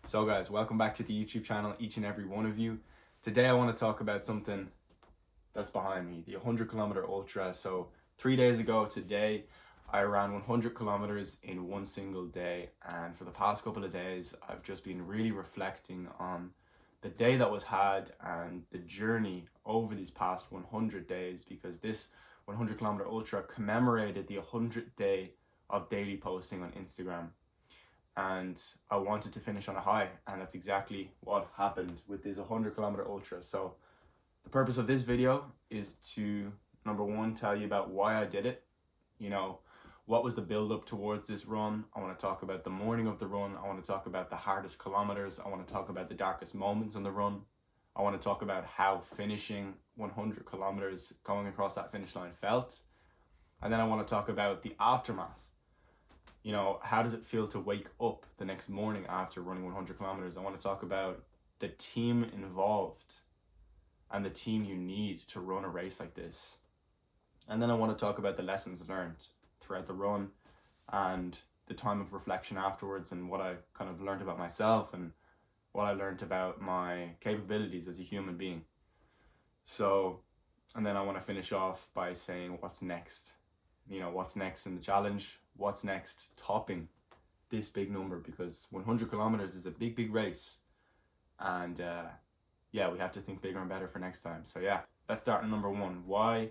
So guys, welcome back to the YouTube channel, each and every one of you. Today I want to talk about something that's behind me, the 100 km ultra. So 3 days ago today, I ran 100 kilometers in one single day. And for the past couple of days, I've just been really reflecting on the day that was had and the journey over these past 100 days, because this 100 km ultra commemorated the 100th day of daily posting on Instagram. And I wanted to finish on a high, and that's exactly what happened with this 100 km ultra. So the purpose of this video is to, number one, tell you about why I did it. What was the build up towards this run? I want to talk about the morning of the run. I want to talk about the hardest kilometers. I want to talk about the darkest moments on the run. I want to talk about how finishing 100 kilometers, going across that finish line felt. And then I want to talk about the aftermath. How does it feel to wake up the next morning after running 100 kilometers? I want to talk about the team involved and the team you need to run a race like this. And then I want to talk about the lessons learned throughout the run and the time of reflection afterwards, and what I kind of learned about myself and what I learned about my capabilities as a human being. And then I want to finish off by saying what's next. What's next in the challenge? What's next topping this big number? Because 100 kilometers is a big race, and we have to think bigger and better for next time. So let's start on number one. Why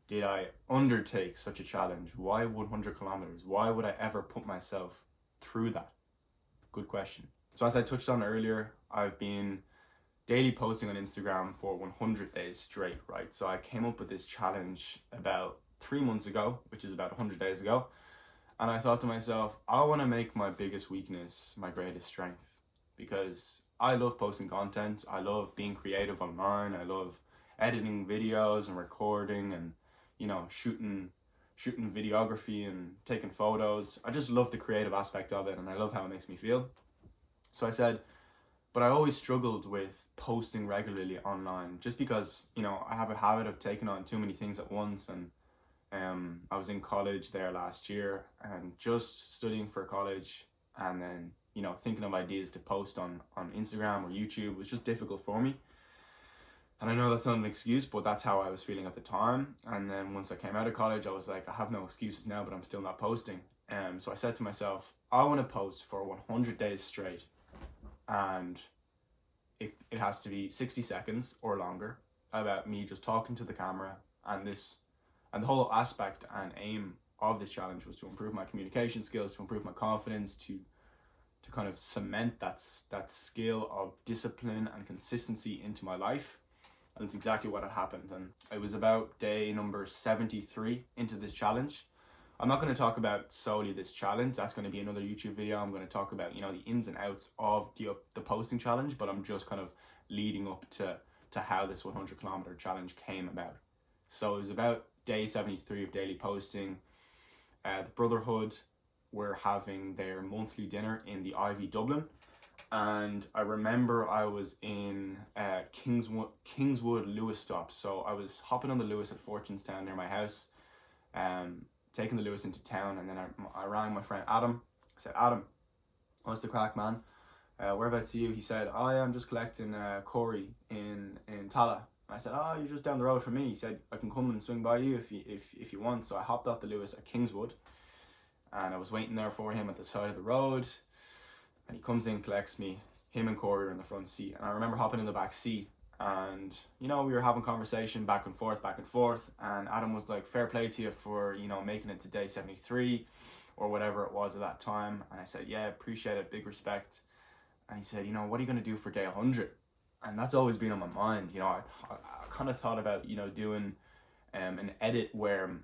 did I undertake such a challenge? Why 100 kilometers? Why would I ever put myself through that? Good question. So as I touched on earlier, I've been daily posting on Instagram for 100 days straight, right? So I came up with this challenge about 3 months ago, which is about 100 days ago. And I thought to myself, I want to make my biggest weakness my greatest strength, because I love posting content. I love being creative online. I love editing videos and recording and, shooting videography and taking photos. I just love the creative aspect of it, and I love how it makes me feel. So I said, but I always struggled with posting regularly online, just because, I have a habit of taking on too many things at once. And I was in college there last year and just studying for college, and then thinking of ideas to post on Instagram or YouTube was just difficult for me. And I know that's not an excuse, but that's how I was feeling at the time. And then once I came out of college, I was like, I have no excuses now, but I'm still not posting. So I said to myself, I want to post for 100 days straight, and it has to be 60 seconds or longer about me just talking to the camera. And the whole aspect and aim of this challenge was to improve my communication skills, to improve my confidence, to kind of cement that skill of discipline and consistency into my life. And that's exactly what had happened. And it was about day number 73 into this challenge. I'm not going to talk about solely this challenge. That's going to be another YouTube video. I'm going to talk about, the ins and outs of the posting challenge, but I'm just kind of leading up to how this 100 kilometer challenge came about. So it was about day 73 of daily posting. The Brotherhood were having their monthly dinner in the Ivy, Dublin. And I remember I was in Kingswood Lewis stop. So I was hopping on the Lewis at Fortunestown near my house, taking the Lewis into town. And then I rang my friend Adam. I said, Adam, what's the crack, man? Whereabouts are you? He said, oh yeah, I'm just collecting Corey in Tala. I said, oh, you're just down the road from me. He said, I can come and swing by you if you want. So I hopped off the Lewis at Kingswood, and I was waiting there for him at the side of the road. And he comes in, collects me. Him and Corey are in the front seat. And I remember hopping in the back seat, and, we were having conversation back and forth. And Adam was like, fair play to you for, making it to day 73 or whatever it was at that time. And I said, yeah, appreciate it. Big respect. And he said, what are you going to do for day 100? And that's always been on my mind. I kind of thought about, doing an edit where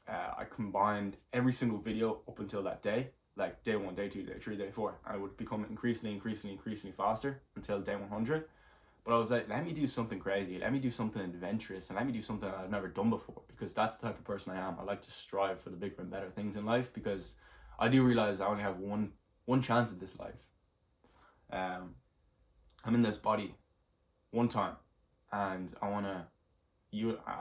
I combined every single video up until that day, like day 1, day 2, day 3, day 4, and it would become increasingly faster until day 100. But I was like, let me do something crazy, let me do something adventurous, and let me do something that I've never done before, because that's the type of person I am. I like to strive for the bigger and better things in life, because I do realize I only have one chance at this life. I'm in this body one time, and I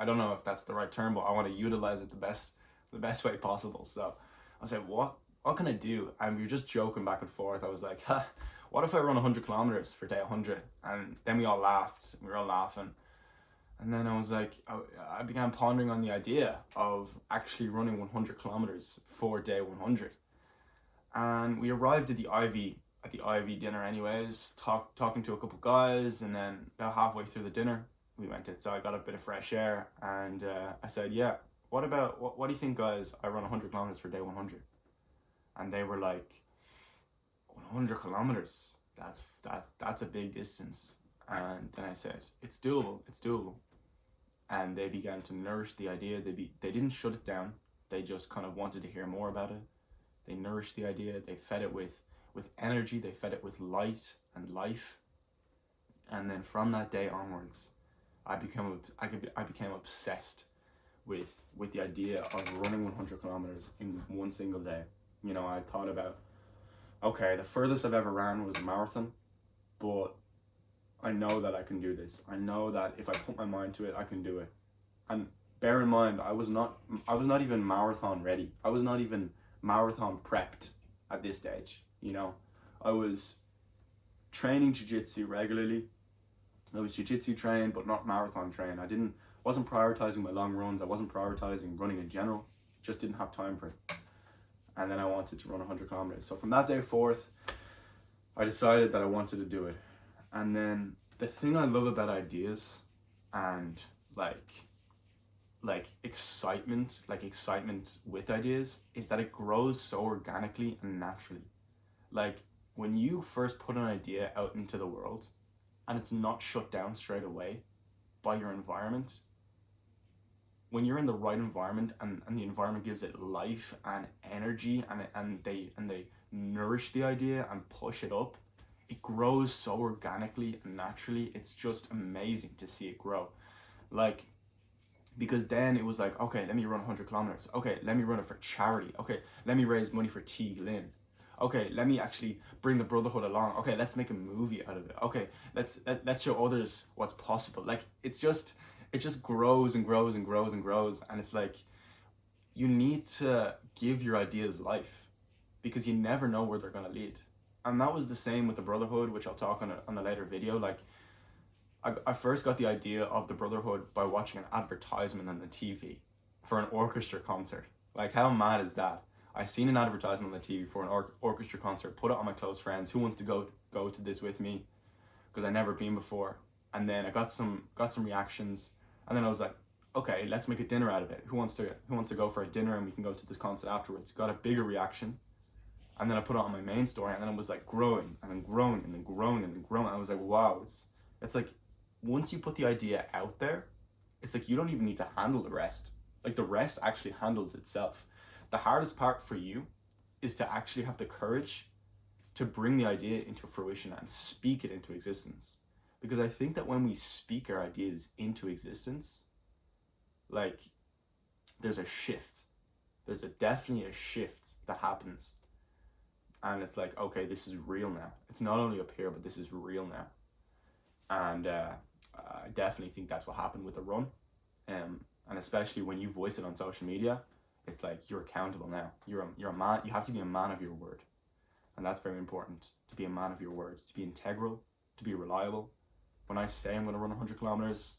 don't know if that's the right term, but I want to utilize it the best way possible. So I said, what can I do? And we were just joking back and forth. I was like, what if I run 100 kilometers for day 100? And then we all laughed. We were all laughing. And then I was like, I began pondering on the idea of actually running 100 kilometers for day 100. And we arrived at the Ivy dinner anyways, talking to a couple guys, and then about halfway through the dinner, we went outside, got a bit of fresh air, and I said, yeah, what do you think, guys, I run 100 kilometers for day 100? And they were like, 100 kilometers, that's a big distance. And then I said, it's doable. And they began to nourish the idea. They didn't shut it down. They just kind of wanted to hear more about it. They nourished the idea. They fed it with energy. They fed it with light and life. And then from that day onwards, I became obsessed with the idea of running 100 kilometers in one single day. You know, I thought about, okay, the furthest I've ever ran was a marathon, but I know that I can do this. I know that if I put my mind to it, I can do it. And bear in mind, I was not even marathon ready. I was not even marathon prepped at this stage. You know, I was training jiu-jitsu regularly. I was jiu-jitsu trained, but not marathon trained. Wasn't prioritizing my long runs. I wasn't prioritizing running in general. Just didn't have time for it. And then I wanted to run 100 kilometers. So from that day forth, I decided that I wanted to do it. And then the thing I love about ideas and like excitement with ideas is that it grows so organically and naturally. Like when you first put an idea out into the world and it's not shut down straight away by your environment, when you're in the right environment and the environment gives it life and energy and they nourish the idea and push it up, it grows so organically and naturally. It's just amazing to see it grow. Like, because then it was like, okay, let me run 100 kilometers. Okay, let me run it for charity. Okay, let me raise money for T. Glynn. Okay, let me actually bring the Brotherhood along. Okay, let's make a movie out of it. Okay, let's show others what's possible. Like, it just grows and grows and grows and grows. And it's like, you need to give your ideas life because you never know where they're going to lead. And that was the same with the Brotherhood, which I'll talk on a later video. Like, I first got the idea of the Brotherhood by watching an advertisement on the TV for an orchestra concert. Like, how mad is that? I seen an advertisement on the TV for an orchestra concert, put it on my close friends. Who wants to go to this with me? Because I'd never been before. And then I got some reactions. And then I was like, okay, let's make a dinner out of it. Who wants to go for a dinner and we can go to this concert afterwards? Got a bigger reaction. And then I put it on my main story, and then it was like growing and then growing and then growing and then growing. I was like, wow, it's like once you put the idea out there, it's like you don't even need to handle the rest. Like the rest actually handles itself. The hardest part for you is to actually have the courage to bring the idea into fruition and speak it into existence. Because I think that when we speak our ideas into existence, like there's a shift. There's definitely a shift that happens. And it's like, okay, this is real now. It's not only up here, but this is real now. And I definitely think that's what happened with the run. And especially when you voice it on social media, it's like you're accountable now. You're a man. You have to be a man of your word. And that's very important, to be a man of your words, to be integral, to be reliable. When I say I'm going to run 100 kilometers,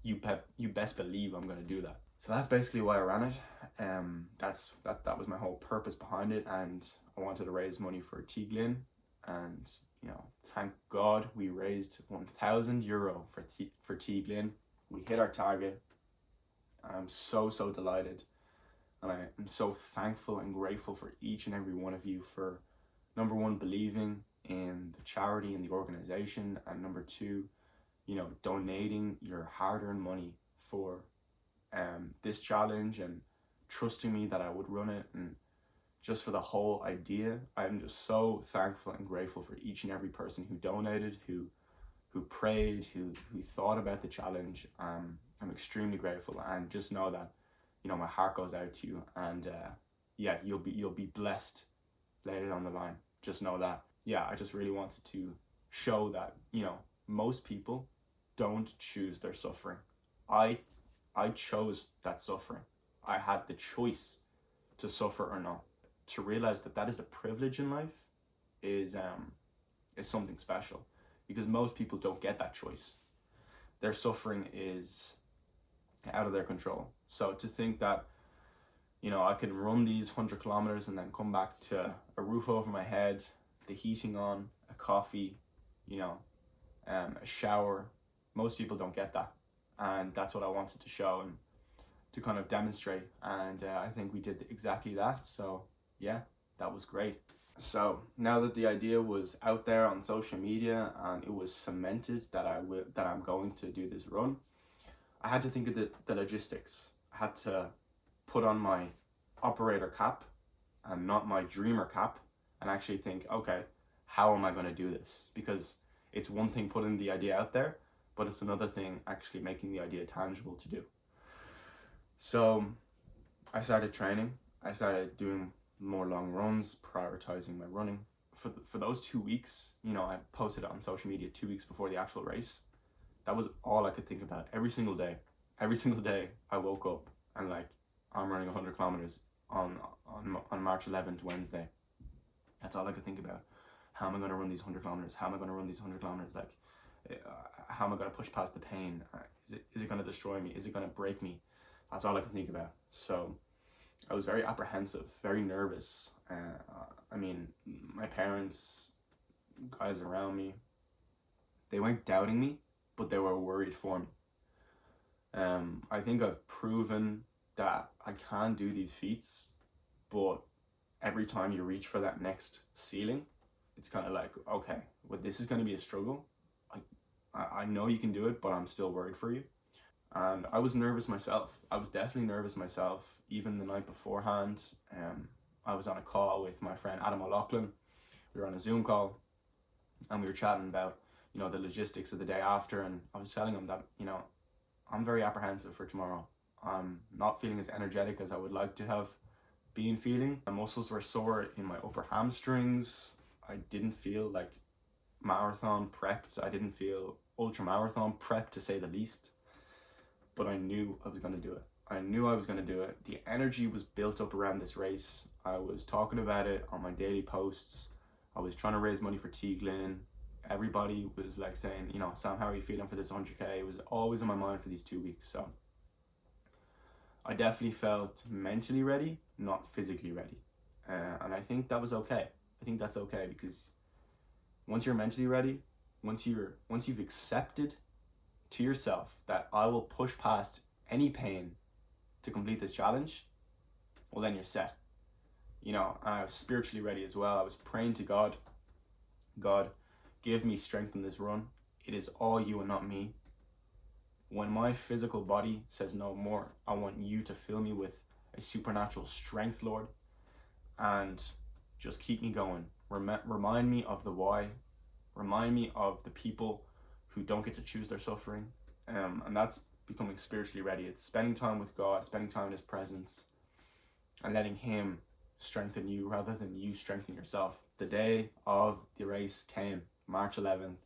you best believe I'm going to do that. So that's basically why I ran it. That was my whole purpose behind it, and I wanted to raise money for T. Glynn, and you know, thank God we raised €1,000 for T. Glynn. We hit our target, and I'm so delighted, and I am so thankful and grateful for each and every one of you for, number one, believing in the charity and the organization, and number two, you know, donating your hard-earned money for this challenge and trusting me that I would run it, and just for the whole idea. I'm just so thankful and grateful for each and every person who donated, who prayed, who thought about the challenge. I'm extremely grateful, and just know that, you know, my heart goes out to you, and yeah, you'll be blessed later down the line. Just know that. Yeah, I just really wanted to show that, you know, most people don't choose their suffering. I chose that suffering. I had the choice to suffer or not. To realize that is a privilege in life is is something special, because most people don't get that choice. Their suffering is out of their control. So to think that, you know, I can run these 100 kilometers and then come back to a roof over my head, the heating on, a coffee, you know, a shower, most people don't get that. And that's what I wanted to show and to kind of demonstrate. And I think we did exactly that. So yeah, that was great. So now that the idea was out there on social media and it was cemented that I'm going to do this run, I had to think of the logistics. I had to put on my operator cap and not my dreamer cap, and actually think, okay, how am I going to do this? Because it's one thing putting the idea out there, but it's another thing actually making the idea tangible to do. So I started training. I started doing more long runs, prioritizing my running. For those 2 weeks, you know, I posted it on social media 2 weeks before the actual race. That was all I could think about every single day. Every single day I woke up and like, I'm running 100 kilometers on March 11th, Wednesday. That's all I could think about. How am I going to run these 100 kilometers? How am I going to run these 100 kilometers? Like, how am I going to push past the pain? Is it going to destroy me? Is it going to break me? That's all I could think about. So I was very apprehensive, very nervous. I mean, my parents, guys around me, they weren't doubting me, but they were worried for me. I think I've proven that I can do these feats, but every time you reach for that next ceiling, it's kind of like, okay, well, this is going to be a struggle. I know you can do it, but I'm still worried for you. And I was nervous myself. I was definitely nervous myself, even the night beforehand. I was on a call with my friend Adam O'Loughlin. We were on a Zoom call and we were chatting about, you know, the logistics of the day after, and I was telling him that, you know, I'm very apprehensive for tomorrow. I'm not feeling as energetic as I would like to have been feeling. My muscles were sore in my upper hamstrings. I didn't feel like marathon prepped. I didn't feel ultra marathon prepped, to say the least. But I knew I was going to do it. I knew I was going to do it. The energy was built up around this race. I was talking about it on my daily posts. I was trying to raise money for Teaglin. Everybody was like saying, you know, Sam, how are you feeling for this 100K? It was always in my mind for these 2 weeks. So I definitely felt mentally ready, not physically ready. And I think that was okay. I think that's okay, because once you're mentally ready, once you've accepted to yourself that I will push past any pain to complete this challenge, well, then you're set. You know, and I was spiritually ready as well. I was praying to God, God, give me strength in this run. It is all you and not me. When my physical body says no more, I want you to fill me with a supernatural strength, Lord, and just keep me going. Remind me of the why. Remind me of the people who don't get to choose their suffering. And that's becoming spiritually ready. It's spending time with God, spending time in His presence, and letting Him strengthen you rather than you strengthen yourself. The day of the race came, March 11th,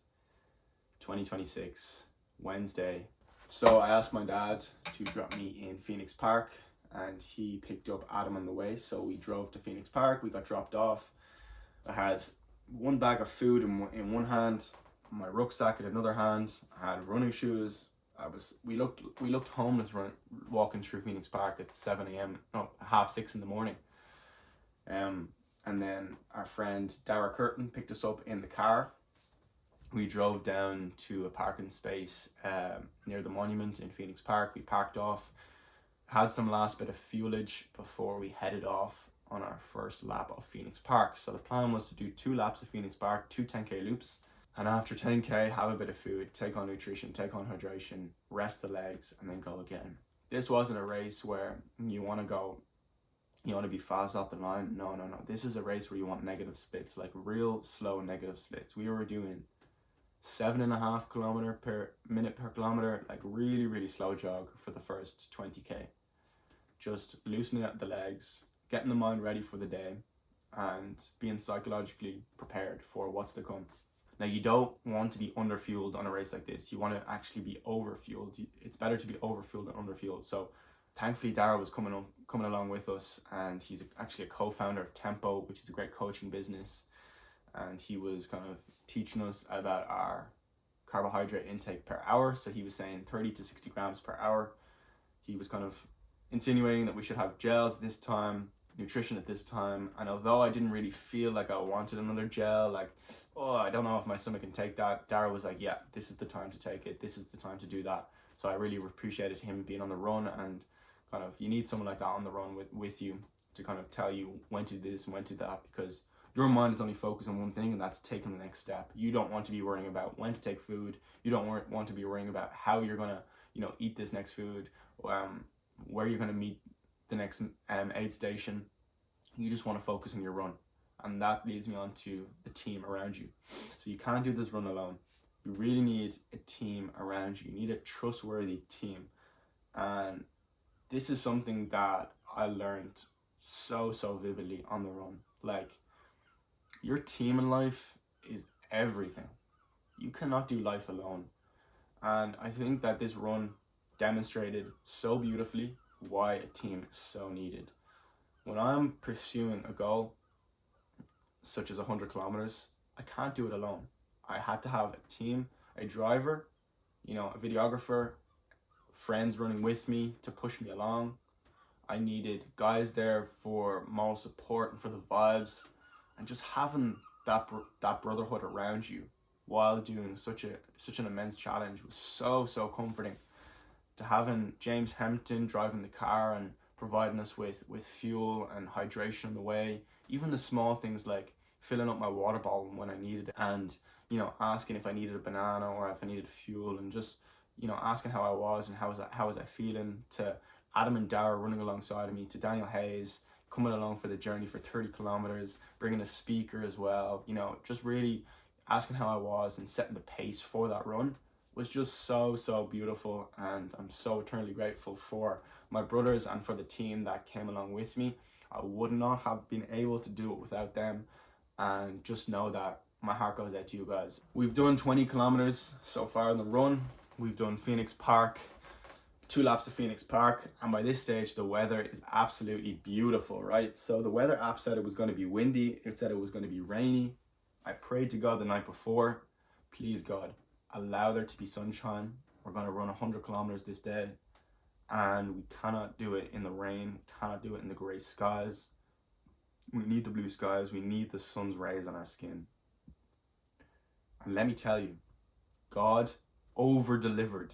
2026, Wednesday. So I asked my dad to drop me in Phoenix Park, and he picked up Adam on the way. So we drove to Phoenix Park. We got dropped off. I had one bag of food in one hand, my rucksack in another hand. I had running shoes. We looked homeless walking through Phoenix Park at 7 a.m. No, 6:30 in the morning. And then our friend Darragh Curtin picked us up in the car. We drove down to a parking space near the monument in Phoenix Park. We parked off, had some last bit of fuelage before we headed off on our first lap of Phoenix Park. So the plan was to do 2 laps of Phoenix Park, 2 10K loops. And after 10K, have a bit of food, take on nutrition, take on hydration, rest the legs, and then go again. This wasn't a race where you want to be fast off the line. No. This is a race where you want negative splits, like real slow negative splits. We were doing 7.5 kilometer per minute per kilometer, like really, really slow jog for the first 20K. Just loosening up the legs, getting the mind ready for the day, and being psychologically prepared for what's to come. Now, you don't want to be underfueled on a race like this. You want to actually be overfueled. It's better to be overfueled than underfueled. So thankfully, Darragh was coming along with us, and he's actually a co-founder of Tempo, which is a great coaching business. and he was kind of teaching us about our carbohydrate intake per hour. So he was saying 30 to 60 grams per hour. He was kind of insinuating that we should have gels at this time, nutrition at this time. And although I didn't really feel like I wanted another gel, like, oh, I don't know if my stomach can take that, Darragh was like, yeah, this is the time to take it. This is the time to do that. So I really appreciated him being on the run, and kind of, you need someone like that on the run with you to kind of tell you when to do this and when to do that, because your mind is only focused on one thing, and that's taking the next step. You don't want to be worrying about when to take food. You don't want to be worrying about how you're going to, eat this next food, where you're going to meet the next aid station. You just want to focus on your run. And that leads me on to the team around you. So you can't do this run alone. You really need a team around you. You need a trustworthy team. And this is something that I learned so vividly on the run. Like, your team in life is everything. You cannot do life alone. And I think that this run demonstrated so beautifully why a team is so needed. When I'm pursuing a goal, such as 100 kilometers, I can't do it alone. I had to have a team, a driver, a videographer, friends running with me to push me along. I needed guys there for moral support and for the vibes, and just having that brotherhood around you while doing such an immense challenge was so comforting. To having James Hempton driving the car and providing us with fuel and hydration on the way, even the small things like filling up my water bottle when I needed it, and asking if I needed a banana or if I needed fuel, and just asking how I was and how was I feeling, to Adam and Darragh running alongside of me, to Daniel Hayes coming along for the journey for 30 kilometers, bringing a speaker as well, just really asking how I was and setting the pace for that run was just so beautiful. And I'm so eternally grateful for my brothers and for the team that came along with me. I would not have been able to do it without them, and just know that my heart goes out to you guys. We've done 20 kilometers so far in the run. We've done Phoenix Park, 2 laps of Phoenix Park, and by this stage the weather is absolutely beautiful, right? So the weather app said it was going to be windy, it said it was going to be rainy. I prayed to God the night before, please God, allow there to be sunshine. We're going to run 100 kilometers this day, and we cannot do it in the rain, we cannot do it in the grey skies. We need the blue skies, we need the sun's rays on our skin. And let me tell you, God over-delivered.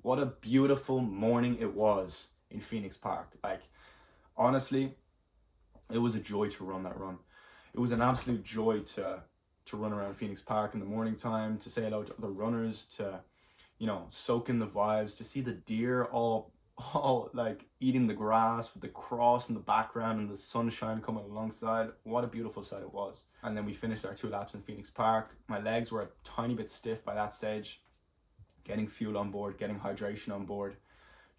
What a beautiful morning it was in Phoenix Park. Like, honestly, it was a joy to run that run. It was an absolute joy to run around Phoenix Park in the morning time, to say hello to other runners, to soak in the vibes, to see the deer all like eating the grass with the cross in the background and the sunshine coming alongside. What a beautiful sight it was. And then we finished our 2 laps in Phoenix Park. My legs were a tiny bit stiff by that stage. Getting fuel on board, getting hydration on board,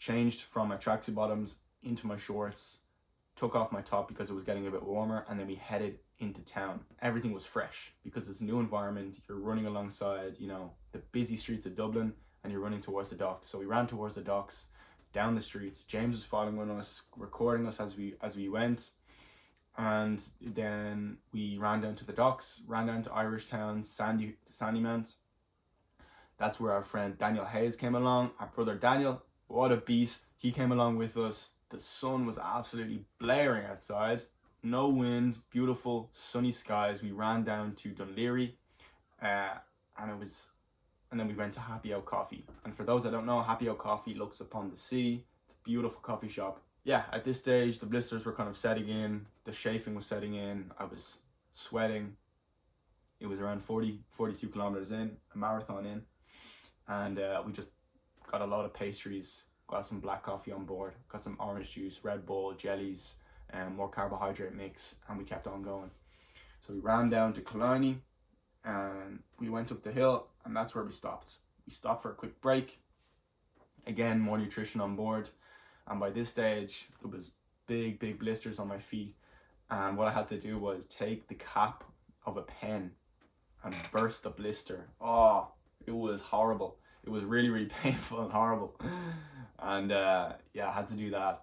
changed from my tracksuit bottoms into my shorts, took off my top because it was getting a bit warmer, and then we headed into town. Everything was fresh because it's a new environment. You're running alongside, the busy streets of Dublin, and you're running towards the docks. So we ran towards the docks, down the streets. James was following us, recording us as we went. And then we ran down to the docks, ran down to Irish Town, Sandymount. That's where our friend Daniel Hayes came along. Our brother Daniel, what a beast. He came along with us. The sun was absolutely blaring outside. No wind, beautiful sunny skies. We ran down to Dunleary, and then we went to Happy Out Coffee. And for those that don't know, Happy Out Coffee looks upon the sea. It's a beautiful coffee shop. Yeah, at this stage, the blisters were kind of setting in. The chafing was setting in. I was sweating. It was around 42 kilometers in, a marathon in. And we just got a lot of pastries, got some black coffee on board, got some orange juice, Red Bull, jellies, and more carbohydrate mix, and we kept on going. So we ran down to Killiney, and we went up the hill, and that's where we stopped. We stopped for a quick break. Again, more nutrition on board, and by this stage, there was big blisters on my feet, and what I had to do was take the cap of a pen and burst the blister. Oh, it was horrible. It was really painful and horrible. And I had to do that.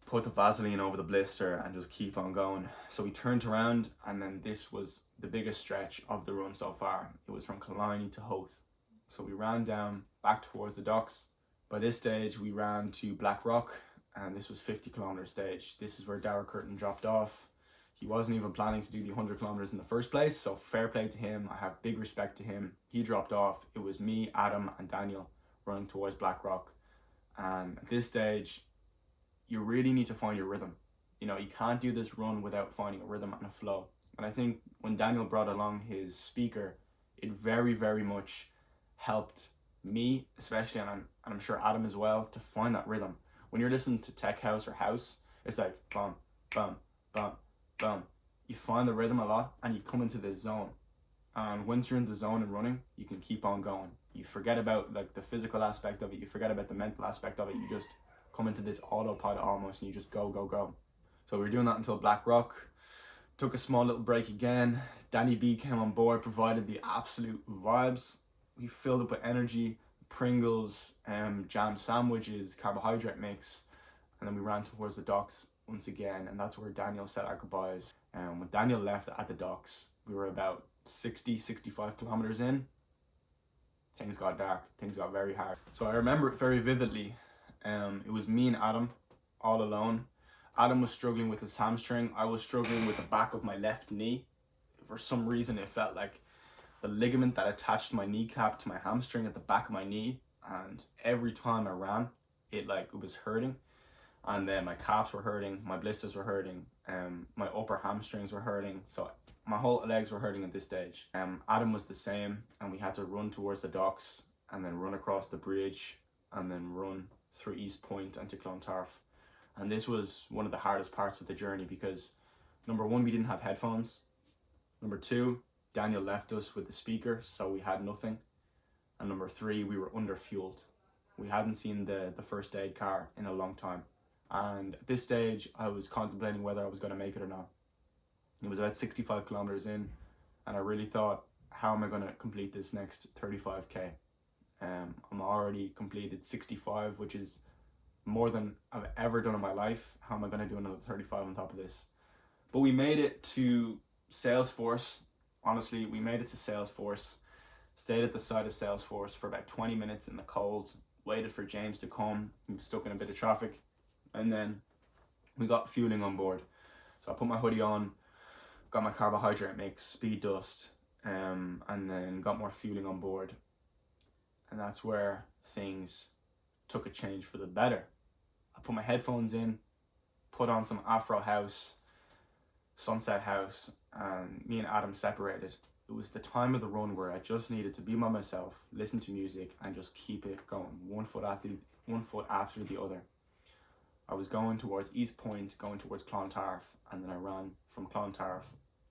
put the Vaseline over the blister and just keep on going. So we turned around, and then this was the biggest stretch of the run so far. It was from Killiney to Howth. So we ran down back towards the docks. By this stage we ran to Blackrock, and this was 50 kilometer stage. This is where Darragh dropped off. He wasn't even planning to do the 100 kilometers in the first place, so fair play to him. I have big respect to him. He dropped off. It was me, Adam and Daniel running towards Blackrock. And at this stage, you really need to find your rhythm. You know, you can't do this run without finding a rhythm and a flow. And I think when Daniel brought along his speaker, it very, very much helped me, especially, and I'm sure Adam as well, to find that rhythm. When you're listening to tech house or house, it's like bum, bum, bum, bum. You find the rhythm a lot and you come into this zone. And once you're in the zone and running, you can keep on going. You forget about like the physical aspect of it, you forget about the mental aspect of it, you just come into this autopilot almost, and you just go, go, go. So we were doing that until Blackrock. Took a small little break again. Danny B came on board, provided the absolute vibes. We filled up with energy, Pringles, jam sandwiches, carbohydrate mix, and then we ran towards the docks once again, and that's where Daniel said our goodbyes. When Daniel left at the docks, we were about 65 kilometers in. Things got dark, things got very hard. So I remember it very vividly. It was me and Adam, all alone. Adam was struggling with his hamstring. I was struggling with the back of my left knee. For some reason, it felt like the ligament that attached my kneecap to my hamstring at the back of my knee. And every time I ran, it was hurting. And then my calves were hurting, my blisters were hurting, my upper hamstrings were hurting. So my whole legs were hurting at this stage. Adam was the same, and we had to run towards the docks and then run across the bridge and then run through East Point and to Clontarf. And this was one of the hardest parts of the journey because number one, we didn't have headphones. Number two, Daniel left us with the speaker, so we had nothing. And number three, we were under-fueled. We hadn't seen the first aid car in a long time. And at this stage, I was contemplating whether I was going to make it or not. It was about 65 kilometers in, and I really thought, how am I going to complete this next 35k? I'm already completed 65, which is more than I've ever done in my life. How am I going to do another 35 on top of this? But we made it to Salesforce. Honestly, we made it to Salesforce, stayed at the side of Salesforce for about 20 minutes in the cold, waited for James to come. He was stuck in a bit of traffic, and then we got fueling on board. So I put my hoodie on, got my carbohydrate mix, speed dust, and then got more fueling on board. And that's where things took a change for the better. I put my headphones in, put on some Afro House, Sunset House, and me and Adam separated. It was the time of the run where I just needed to be by myself, listen to music, and just keep it going, one foot after the other. I was going towards East Point, going towards Clontarf, and then I ran from Clontarf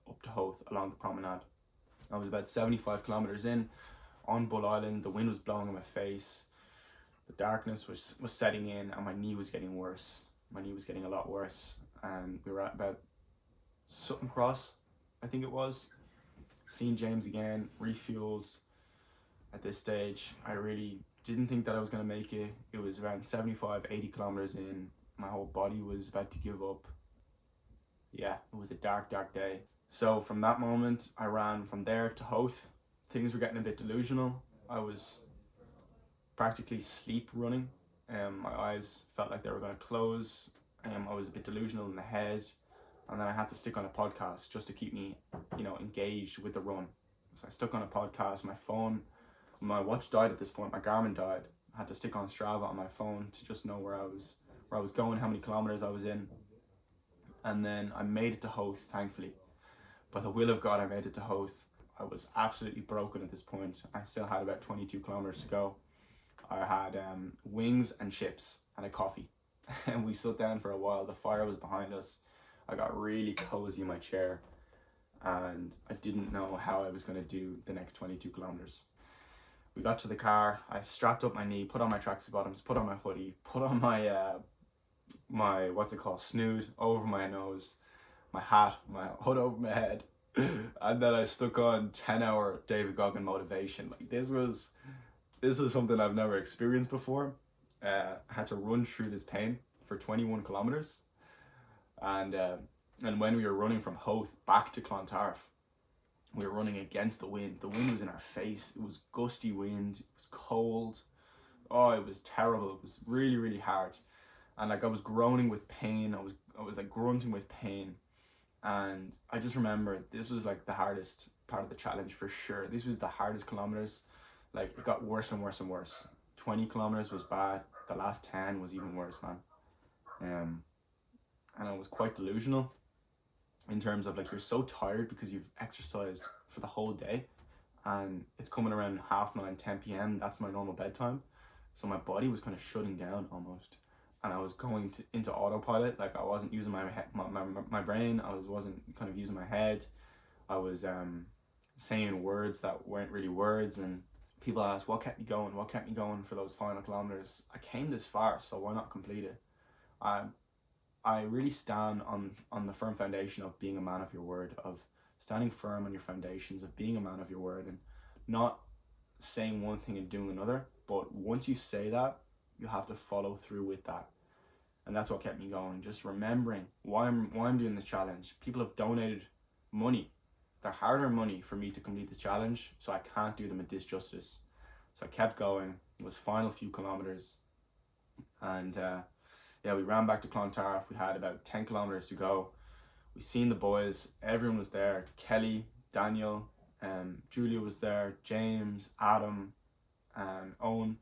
up to Howth along the promenade. I was about 75 kilometers in, on Bull Island. The wind was blowing in my face. The darkness was setting in, and my knee was getting worse. My knee was getting a lot worse. And we were at about Sutton Cross, I think it was. Seen James again, refueled. At this stage, I really didn't think that I was going to make it. It was around 75, 80 kilometers in. My whole body was about to give up. Yeah, it was a dark, dark day. So from that moment, I ran from there to Howth. Things were getting a bit delusional. I was practically sleep running. My eyes felt like they were going to close. I was a bit delusional in the head. And then I had to stick on a podcast just to keep me, engaged with the run. So I stuck on a podcast. My watch died at this point. My Garmin died. I had to stick on Strava on my phone to just know where I was going, how many kilometers I was in. And then I made it to Howth, thankfully. By the will of God, I made it to Howth. I was absolutely broken at this point. I still had about 22 kilometers to go. I had wings and chips and a coffee. And we sat down for a while. The fire was behind us. I got really cozy in my chair. And I didn't know how I was going to do the next 22 kilometers. We got to the car. I strapped up my knee, put on my tracksuit bottoms, put on my hoodie, put on my snood over my nose, my hat, my hood over my head. And then I stuck on 10-hour David Goggin motivation. This is something I've never experienced before. I had to run through this pain for 21 kilometers. And when we were running from Howth back to Clontarf, we were running against the wind. The wind was in our face. It was gusty wind. It was cold. Oh, it was terrible. It was really, really hard. And like I was groaning with pain. I was like grunting with pain. And I just remember this was like the hardest part of the challenge for sure. This was the hardest kilometers. Like it got worse and worse and worse. 20 kilometers was bad. The last 10 was even worse, man. And I was quite delusional in terms of like you're so tired because you've exercised for the whole day, and it's coming around 9:30, 10 p.m. That's my normal bedtime. So my body was kind of shutting down almost, and I was going into autopilot. Like I wasn't using my brain. Wasn't kind of using my head. I was saying words that weren't really words, and people ask what kept me going. What kept me going for those final kilometers? I came this far, so why not complete it? I really stand on the firm foundation of being a man of your word, of standing firm on your foundations, of being a man of your word, and not saying one thing and doing another. But once you say that, you have to follow through with that. And that's what kept me going, just remembering why I'm doing this challenge. People have donated money, their hard-earned money, for me to complete the challenge, so I can't do them a disjustice. So I kept going. It was final few kilometers, and we ran back to Clontarf. We had about 10 kilometers to go. We seen the boys. Everyone was there. Kelly, Daniel, Julia was there. James, Adam, and Owen.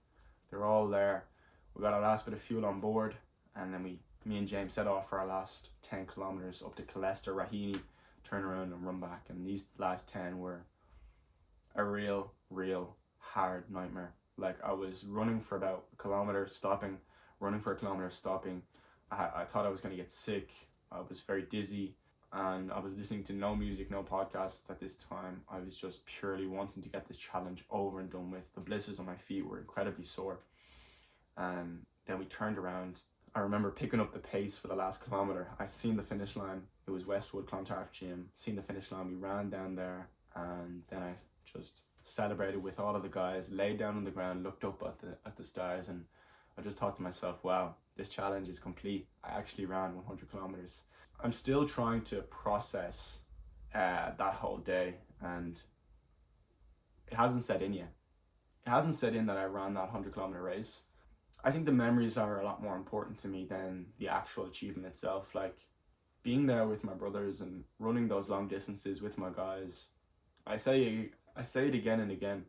They're all there. We got our last bit of fuel on board, and then me and James set off for our last 10 kilometers up to Colester, Raheny, turn around and run back. And these last 10 were a real hard nightmare. Like I was running for about a kilometer, stopping, running for a kilometer, stopping. I thought I was going to get sick. I was very dizzy, and I was listening to no music, no podcasts at this time. I was just purely wanting to get this challenge over and done with. The blisters on my feet were incredibly sore. And then we turned around. I remember picking up the pace for the last kilometer. I seen the finish line. It was Westwood Clontarf Gym. Seen the finish line. We ran down there, and then I just celebrated with all of the guys, laid down on the ground, looked up at the stars, and I just thought to myself, wow, this challenge is complete. I actually ran 100 kilometers. I'm still trying to process that whole day, and it hasn't set in yet. It hasn't set in that I ran that 100 kilometer race. I think the memories are a lot more important to me than the actual achievement itself. Like being there with my brothers and running those long distances with my guys. I say it again and again.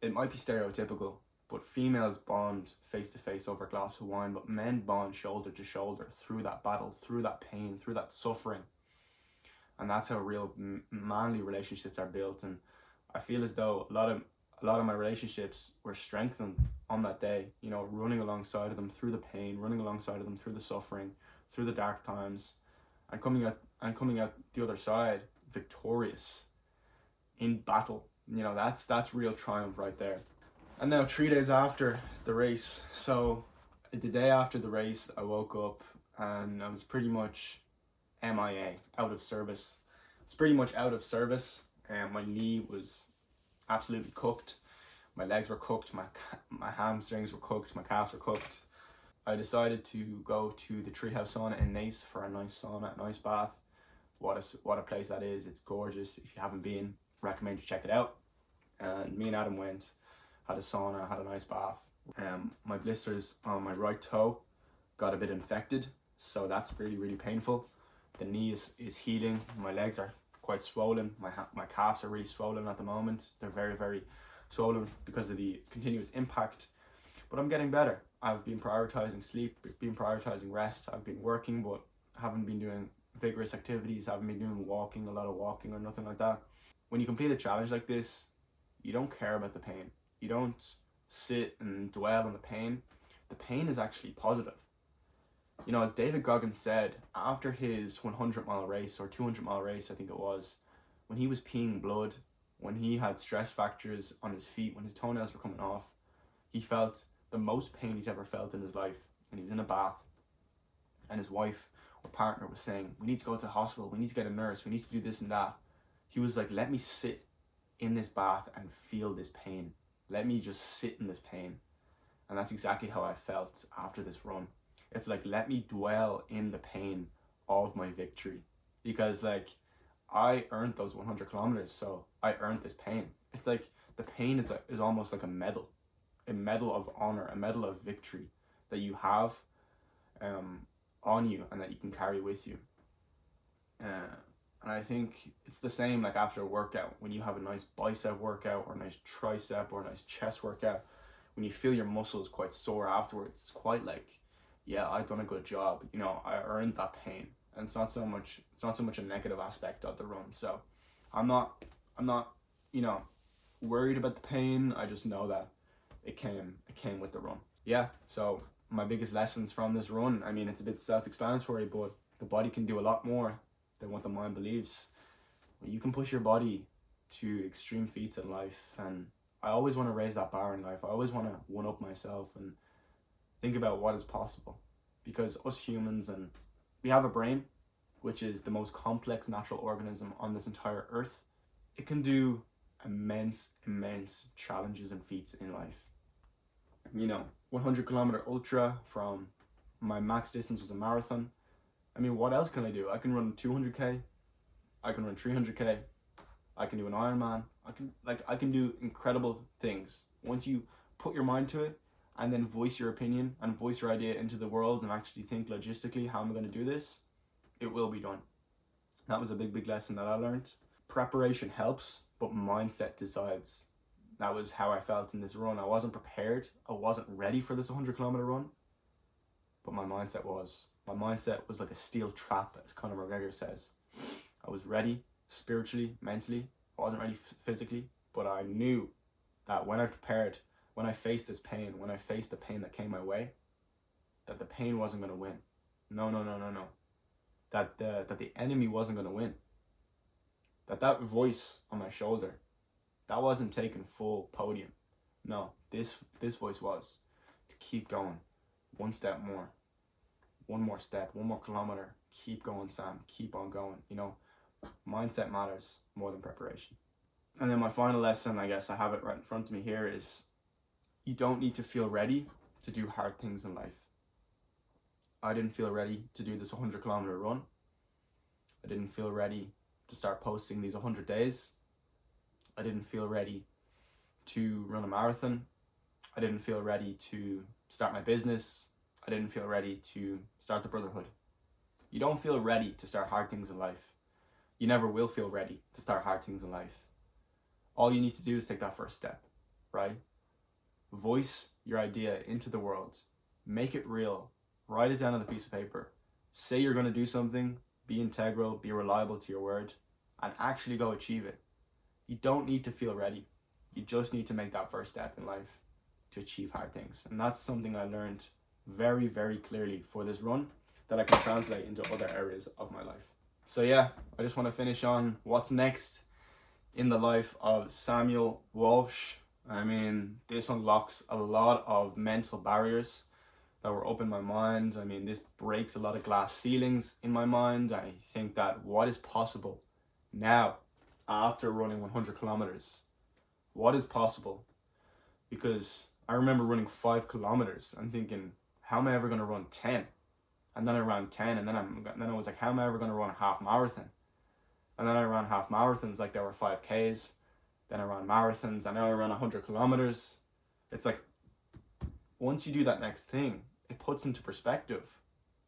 It might be stereotypical, but females bond face to face over a glass of wine, but men bond shoulder to shoulder through that battle, through that pain, through that suffering. And that's how real manly relationships are built. And I feel as though a lot of my relationships were strengthened on that day, you know, running alongside of them through the pain, running alongside of them through the suffering, through the dark times, and coming out the other side victorious in battle. You know, that's real triumph right there. And now 3 days after the race, so the day after the race, I woke up and I was pretty much MIA, out of service. It's pretty much out of service, and my knee was absolutely cooked. My legs were cooked, my hamstrings were cooked, my calves were cooked. I decided to go to the Treehouse sauna in Naas for a nice sauna, a nice bath. What a place that is. It's gorgeous. If you haven't been, recommend you check it out. And me and Adam went, had a sauna, had a nice bath. My blisters on my right toe got a bit infected, so that's really painful. The knee is healing. My legs are quite swollen. My calves are really swollen at the moment. They're very swollen because of the continuous impact, but I'm getting better. I've been prioritizing sleep, been prioritizing rest. I've been working, but haven't been doing vigorous activities. Haven't been doing a lot of walking or nothing like that. When you complete a challenge like this, you don't care about the pain. You don't sit and dwell on the pain. The pain is actually positive. You know, as David Goggins said, after his 100-mile race or 200-mile race, I think it was, when he was peeing blood, when he had stress fractures on his feet, when his toenails were coming off, he felt the most pain he's ever felt in his life. And he was in a bath, and his wife or partner was saying, we need to go to the hospital, we need to get a nurse, we need to do this and that. He was like, let me sit in this bath and feel this pain. Let me just sit in this pain. And that's exactly how I felt after this run. It's like, let me dwell in the pain of my victory, because like I earned those 100 kilometers, so I earned this pain. It's like the pain is almost like a medal of honor, a medal of victory that you have on you and that you can carry with you. And I think it's the same like after a workout, when you have a nice bicep workout or a nice tricep or a nice chest workout, when you feel your muscles quite sore afterwards, it's quite like, yeah, I've done a good job. You know, I earned that pain. And it's not so much a negative aspect of the run. So I'm not, you know, worried about the pain. I just know that it came with the run. Yeah, so my biggest lessons from this run, I mean, it's a bit self-explanatory, but the body can do a lot more than what the mind believes. You can push your body to extreme feats in life, and I always want to raise that bar in life. I always want to one up myself and think about what is possible, because us humans, and we have a brain, which is the most complex natural organism on this entire earth. It can do immense challenges and feats in life. You know, 100 kilometer ultra, from my max distance was a marathon. I mean, what else can I do? I can run 200k, I can run 300k, I can do an Ironman. I can do incredible things. Once you put your mind to it and then voice your opinion and voice your idea into the world and actually think logistically, how am I going to do this? It will be done. That was a big lesson that I learned. Preparation helps, but mindset decides. That was how I felt in this run. I wasn't prepared. I wasn't ready for this 100 kilometer run, but my mindset was. My mindset was like a steel trap, as Conor McGregor says. I was ready spiritually, mentally. I wasn't ready physically, but I knew that when I prepared, when I faced this pain, when I faced the pain that came my way, that the pain wasn't going to win. No. That the enemy wasn't going to win. That voice on my shoulder, that wasn't taking full podium. No, this voice was to keep going, one step more, one more step, one more kilometer. Keep going, Sam. Keep on going. You know, mindset matters more than preparation. And then my final lesson, I guess I have it right in front of me here, is you don't need to feel ready to do hard things in life. I didn't feel ready to do this 100 kilometer run. I didn't feel ready to start posting these 100 days. I didn't feel ready to run a marathon. I didn't feel ready to start my business. I didn't feel ready to start the Brotherhood. You don't feel ready to start hard things in life. You never will feel ready to start hard things in life. All you need to do is take that first step, right? Voice your idea into the world. Make it real. Write it down on a piece of paper. Say you're going to do something. Be integral. Be reliable to your word. And actually go achieve it. You don't need to feel ready. You just need to make that first step in life to achieve hard things. And that's something I learned very clearly for this run that I can translate into other areas of my life. So yeah, I just want to finish on what's next in the life of Samuel Walsh. I mean, this unlocks a lot of mental barriers that were up in my mind. I mean, this breaks a lot of glass ceilings in my mind. I think that what is possible now after running 100 kilometers, what is possible? Because I remember running 5 kilometers and thinking, how am I ever going to run 10? And then I ran 10, and then I was like, how am I ever going to run a half marathon? And then I ran half marathons like they were 5Ks. Then I ran marathons, and now I ran 100 kilometers. It's like, once you do that next thing, it puts into perspective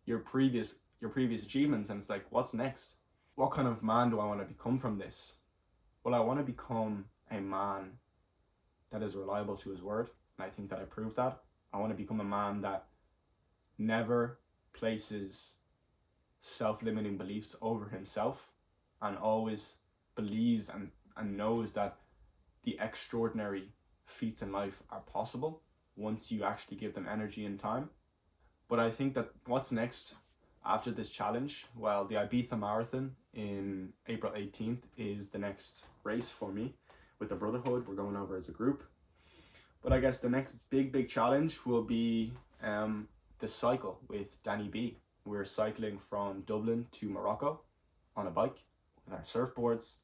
your previous achievements, and it's like, what's next? What kind of man do I want to become from this? Well, I want to become a man that is reliable to his word, and I think that I proved that. I want to become a man that never places self-limiting beliefs over himself, and always believes and knows that the extraordinary feats in life are possible once you actually give them energy and time. But I think that what's next after this challenge, well, the Ibiza Marathon in April 18th is the next race for me with the Brotherhood. We're going over as a group. But I guess the next big challenge will be the cycle with Danny B. We're cycling from Dublin to Morocco on a bike with our surfboards,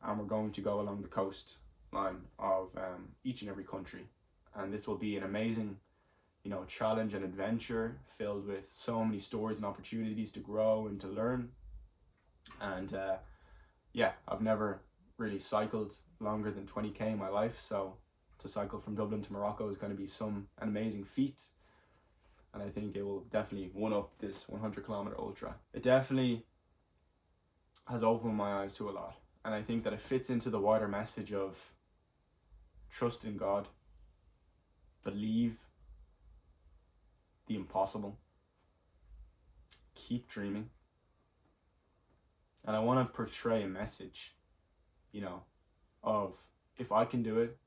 and we're going to go along the coastline of each and every country. And this will be an amazing, challenge and adventure, filled with so many stories and opportunities to grow and to learn. And I've never really cycled longer than 20k in my life, so to cycle from Dublin to Morocco is going to be an amazing feat. And I think it will definitely one up this 100-kilometer ultra. It definitely has opened my eyes to a lot. And I think that it fits into the wider message of trust in God, believe the impossible, keep dreaming. And I want to portray a message, of if I can do it,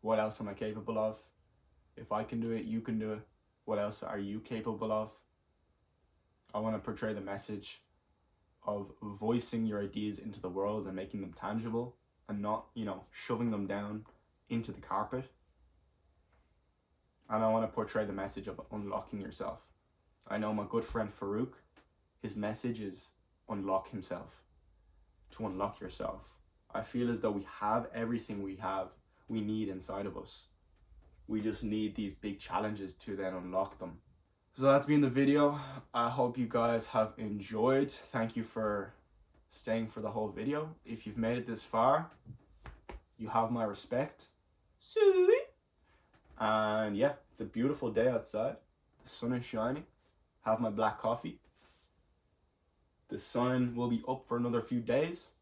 what else am I capable of? If I can do it, you can do it. What else are you capable of? I want to portray the message of voicing your ideas into the world and making them tangible and not, shoving them down into the carpet. And I want to portray the message of unlocking yourself. I know my good friend Farouk, his message is unlock himself, to unlock yourself. I feel as though we have everything we need inside of us. We just need these big challenges to then unlock them. So that's been the video. I hope you guys have enjoyed. Thank you for staying for the whole video. If you've made it this far, you have my respect. And yeah, it's a beautiful day outside. The sun is shining. Have my black coffee. The sun will be up for another few days.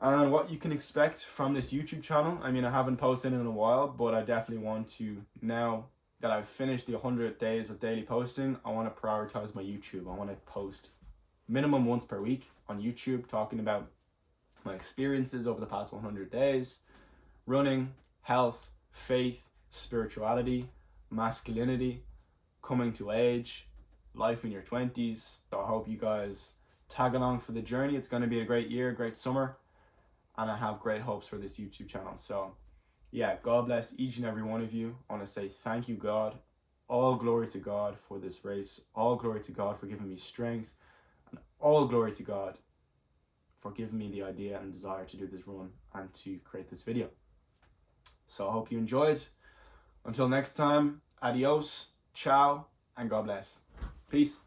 And what you can expect from this YouTube channel, I haven't posted in a while, but I definitely want to, now that I've finished the 100 days of daily posting, I want to prioritize my YouTube. I want to post minimum once per week on YouTube, talking about my experiences over the past 100 days, running, health, faith, spirituality, masculinity, coming to age, life in your 20s. So I hope you guys tag along for the journey. It's going to be a great year, great summer, and I have great hopes for this YouTube channel. So yeah, God bless each and every one of you. I want to say thank you, God. All glory to God for this race. All glory to God for giving me strength. And all glory to God for giving me the idea and desire to do this run and to create this video. So I hope you enjoyed. Until next time, adios, ciao, and God bless. Peace.